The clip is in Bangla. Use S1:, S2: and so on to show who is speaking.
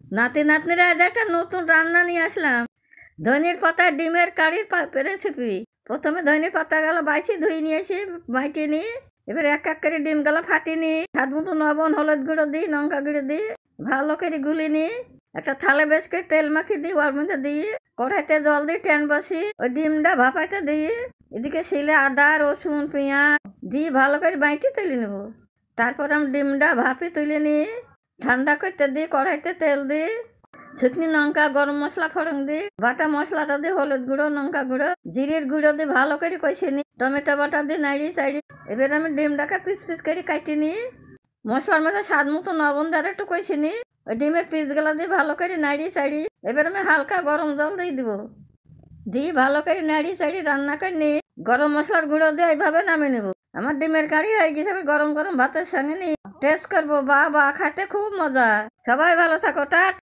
S1: নাতি নাতনিরা আজ একটা নতুন রান্না নিয়ে আসলাম। ধনির পাতা ডিমের কারির রেসিপি। প্রথমে ধনির পাতাগুলো বাইছি ধুয়ে নিয়েছি, বাইটে নিয়ে এবার এক এক করে ডিমগুলো ফাটিয়ে নিই, স্বাদ মতো লবণ হলুদ গুঁড়ো দিই, লঙ্কা গুঁড়ো দিই, ভালো করে গুলি নিই। একটা থালে বেশ করে তেল মাখিয়ে দিই, ওর মধ্যে দিয়ে কড়াইতে জল দিই, ট্যান বসি, ওই ডিমটা ভাপাইতে দিই। এদিকে শিলে আদা রসুন পেঁয়াজ দিয়ে ভালো করে বাইটে তুলে নেবো। তারপর আমি ডিমটা ভাপে তুলে নিয়ে ঠান্ডা করতে দিই, কড়াইতে তেল দিই, শুকনি লঙ্কা গরম মশলা ফোড়ন দিই, বাটা মশলাটা দিই, হলুদ গুঁড়ো লঙ্কা গুঁড়ো জিরের গুঁড়ো দিয়ে ভালো করে কষে নিই, টমেটো বাটা দিয়ে নাড়িয়ে চাড়ি। এবার আমি ডিমটাকে পিস পিস করে কাটিয়ে নিই, মশলার মধ্যে স্বাদ মতো লবণ দিয়ে একটু কষে নিই, ওই ডিমের পিসগুলো দিয়ে ভালো করে নাড়িয়ে চাড়ি। এবার আমি হালকা গরম জল দিয়ে দিব, দিয়ে ভালো করে নাড়িয়ে চাড়ি রান্না করে নিই। গরম মশলার গুঁড়ো দিয়ে এইভাবে নামিয়ে নেবো। আমার ডিমের কারি হয়ে গেছে, গরম গরম ভাতের সঙ্গে নিই টেস্ট করবো। বা বা, খাইতে খুব মজা। সবাই ভালো থাকো, টাটা।